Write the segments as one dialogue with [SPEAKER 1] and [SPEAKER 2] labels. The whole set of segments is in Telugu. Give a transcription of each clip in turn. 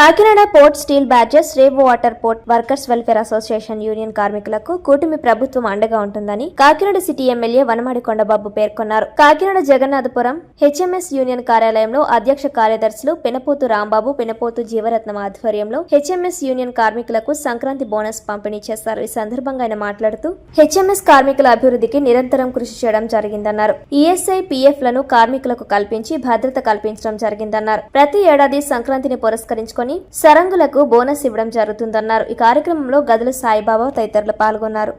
[SPEAKER 1] Kakinada port steel batches rave water port workers welfare association union కార్మికులకు కూటమి ప్రభుత్వం అండగా ఉంటుందని కాకినాడ సిటీ ఎమ్మెల్యే వనమాడి కొండబాబు పేర్కొన్నారు. కాకినాడ జగన్నాథపురం హెచ్ఎంఎస్ యూనియన్ కార్యాలయంలో అధ్యక్ష కార్యదర్శులు పెనపోతు రాంబాబు, పెనపోతు జీవరత్నం ఆధ్వర్యంలో హెచ్ఎంఎస్ యూనియన్ కార్మికులకు సంక్రాంతి బోనస్ పంపిణీ చేశారు. ఈ సందర్భంగా ఆయన మాట్లాడుతూ హెచ్ఎంఎస్ కార్మికుల అభివృద్ధికి నిరంతరం కృషి చేయడం జరిగిందన్నారు. ఈఎస్ఐ, పిఎఫ్ లను కార్మికులకు కల్పించి భద్రత కల్పించడం జరిగిందన్నారు. ప్రతి ఏడాది సంక్రాంతిని పురస్కరించుకొని సరంగులకు బోనస్ ఇవ్వడం జరుగుతుందన్నారు. ఈ కార్యక్రమంలో గదుల సాయిబాబా తదితరులు పాల్గొన్నారు.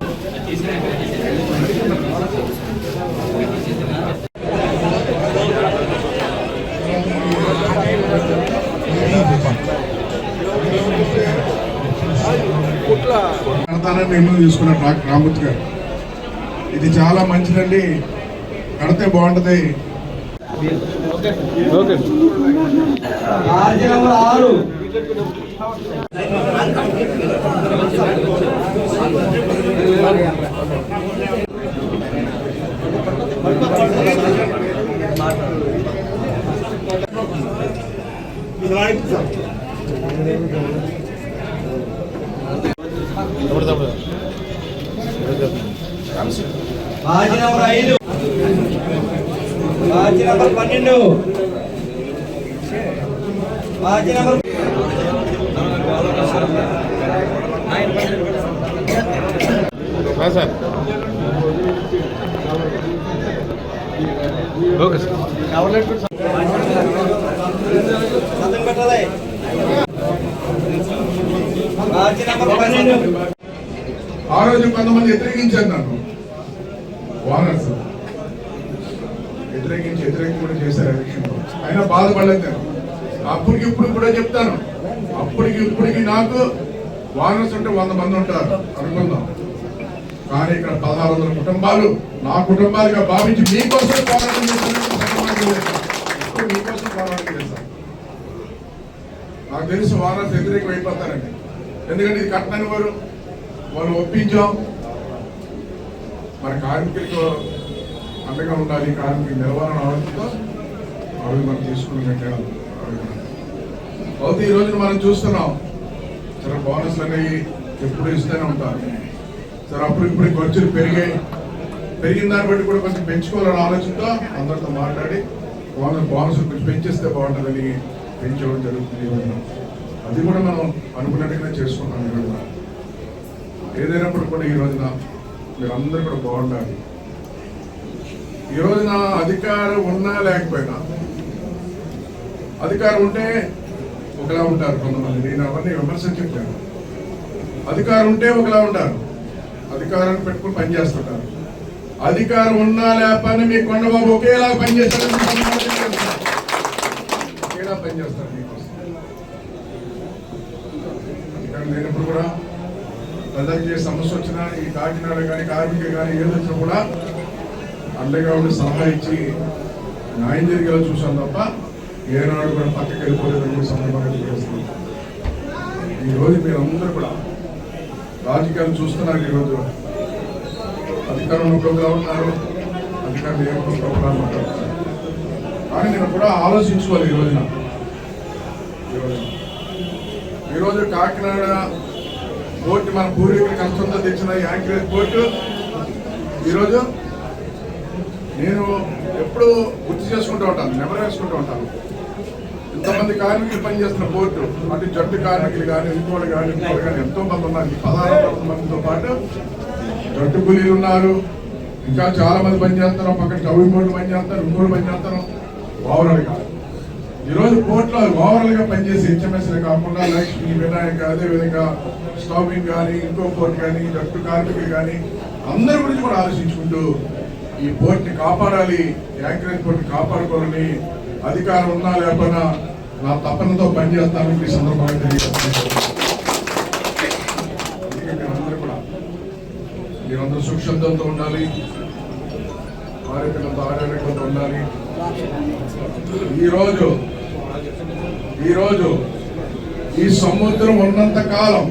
[SPEAKER 2] ఇది చాలా మంచిదండి, కడితే బాగుంటది.
[SPEAKER 3] బాజీ నంబర్ 12 బాజీ నంబర్
[SPEAKER 2] సార్ ఓకే సార్
[SPEAKER 3] సదన్ పెట్టాలి. బాజీ నంబర్ 12
[SPEAKER 2] ఆ రోజు కొంతమంది వ్యతిరేకించారు నన్ను, ఓనర్స్ వ్యతిరేకం కూడా చేశారు ఎలక్షన్లో. అయినా బాధపడలేదు నేను. అప్పటికి ఇప్పుడు కూడా చెప్తాను, ఇప్పటికి నాకు ఓనర్స్ ఉంటే 100 మంది ఉంటారు అనుకుందాం, కానీ ఇక్కడ 1600 కుటుంబాలు నా కుటుంబాలుగా భావించి మీకోసం పోరాటం చేశాను. నాకు తెలిసి ఓనర్స్ వ్యతిరేకం అయిపోతారండి. ఎందుకంటే ఇది కట్టని వాళ్ళు ఒప్పించాం. మరి కార్మికులకు అండగా ఉండాలి, కార్మికులు నిలవాలని ఆలోచనతో అవి మనం తీసుకున్నట్టే అవుతుంది. ఈ రోజున మనం చూస్తున్నాం సరే బోనస్లు అనేవి ఎప్పుడు ఇస్తూనే ఉంటారు. సరే ఇప్పుడు ఖర్చులు పెరిగిన దాన్ని బట్టి కూడా కొంచెం పెంచుకోవాలని ఆలోచనతో అందరితో మాట్లాడి బోనస్లు కొంచెం పెంచేస్తే బాగుంటుందని పెంచడం జరుగుతుంది. ఈ రోజున అది కూడా మనం అనుకున్నట్టుగానే చేసుకుంటాం. ఈ రోజున ఏదైనప్పుడు కూడా ఈ రోజున మీరందరూ కూడా బాగుండాలి. ఈ రోజున అధికారం ఉన్నా లేకపోయినా, అధికారం ఉంటే ఒకలా ఉంటారు కొంతమంది, నేను అవన్నీ విమర్శించట్లేదు. అధికారం ఉంటే ఒకలా ఉంటారు, అధికారాన్ని పెట్టుకుని పనిచేస్తుంటారు. అధికారం ఉన్నా లేకపోయినా మీ కొండబాబు ఒకేలా పనిచేస్తారు, ఒకేలా పనిచేస్తారు మీకోసం. అధికారం లేనప్పుడు కూడా ప్రజలకి ఏ సమస్య వచ్చినా, ఈ కాకినాడ కానీ కార్మికులు కానీ ఏదొచ్చినా కూడా అండగా ఉండి సలహా ఇచ్చి న్యాయం జరిగేలా చూసాం తప్ప ఏనాడు కూడా పక్కకి వెళ్ళిపోలేదని సందర్భంగా తెలియజేస్తున్నాం. ఈరోజు మీరందరూ కూడా రాజకీయాలు చూస్తున్నారు. ఈరోజు అధికారంలో ప్రోగ్రాం ఉన్నారు, అధికారులు ఏమో ప్రోగ్రాం ఉంటారు. కానీ నేను కూడా ఆలోచించుకోవాలి. ఈరోజు కాకినాడ పోర్టు మన పూర్వీకుల కష్టంతో తెచ్చిన యాంకరేజ్ పోర్టు ఈరోజు నేను ఎప్పుడు గుర్తు చేసుకుంటూ ఉంటాను, నెమరు వేసుకుంటూ ఉంటాను. ఇంతమంది కార్మికులు పనిచేస్తున్న పోర్టు, అటు జట్టు కార్మికులు కానీ ఇంకోళ్ళు కానీ ఎంతో మంది ఉన్నారు. 16 మందితో పాటు జట్టు కూలీలు ఉన్నారు, ఇంకా చాలా మంది పనిచేస్తారు. పక్కన కవి పోర్టు పనిచేస్తారు, ఇంకోటి పనిచేస్తారు. ఓవరాల్ గా ఈరోజు పోర్టులో ఓవరాల్ గా పనిచేసి హెచ్ఎంఎస్ కాకుండా లక్ష్మి, వినాయక, అదేవిధంగా స్టాపింగ్ కానీ ఇంకో పోర్టు కానీ జట్టు కార్మికులు కానీ అందరి గురించి కూడా ఆలోచించుకుంటూ ఈ పోర్టుని కాపాడాలి, యాంకరేజ్ పోర్టుని కాపాడుకోవాలని అధికారం ఉన్నా లేకపోయినా నా తపనతో పనిచేస్తానని ఈ సందర్భంగా తెలియజేస్తున్నాను. మీరందరూ సుక్షంతంతో ఉండాలి, కార్యక్రమంతో ఆరోగ్యంతో ఉండాలి. ఈరోజు ఈ సముద్రం ఉన్నంత కాలం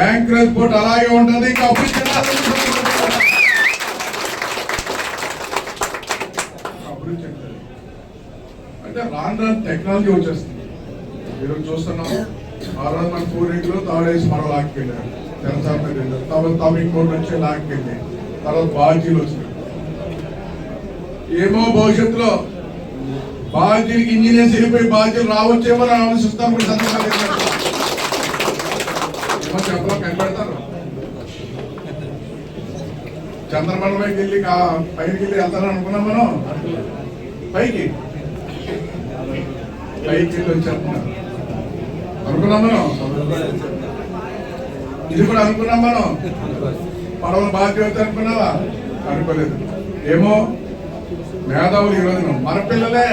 [SPEAKER 2] యాంకరేజ్ పోర్ట్ అలాగే ఉంటుంది. ఇంకా అంటే రాను టెక్నాలజీ వచ్చేస్తుంది. ఈరోజు చూస్తున్నాం. ఆ రోజు మన పూర్వీకులు తాడేసి మనం లాక్కెళ్ళారు. జనసేన తమిళ వచ్చి లాక్కెళ్ళి తర్వాత బాధ్యులు వచ్చినాయి. ఏమో భవిష్యత్తులో బాధ్యులకి ఇంజనీర్స్ వెళ్ళిపోయి బాధ్యులు రావచ్చేమో అని ఆలోచిస్తాను. కూడా చెప్పలో కనిపెడతారు. చంద్రమండలంకి వెళ్ళి పైకి వెళ్ళి వెళ్తారని అనుకున్నాం. మనం పైకి వెళ్ళి వచ్చేస్తున్నాం అనుకున్నాం. మనం ఇది కూడా అనుకున్నాం. మనం పడవలు బాధ్యత అనుకున్నావా? అనుకోలేదు. ఏమో మేధావులు ఈ రోజున మన పిల్లలే.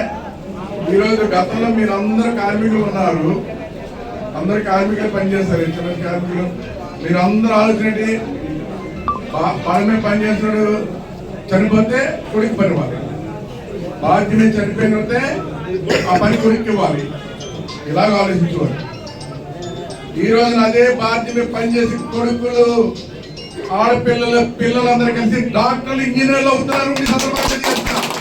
[SPEAKER 2] ఈరోజు గతంలో మీరు అందరు కార్మికులు ఉన్నారు, అందరు కార్మికులు పనిచేస్తారు. చిన్న కార్మికులు మీరు అందరూ ఆలోచన పని పనిచేస్తున్నాడు, చనిపోతే కొడుకు పని ఇవ్వాలి. బాధ్యత చనిపోయినతే ఆ పని కొడుకు ఇవ్వాలి. ఇలాగ ఆలోచించేవారు. ఈ రోజున అదే బాధ్యత పనిచేసి కొడుకులు ఆడపిల్లలు పిల్లలందరూ కలిసి డాక్టర్లు ఇంజనీర్లు అవుతున్నారు.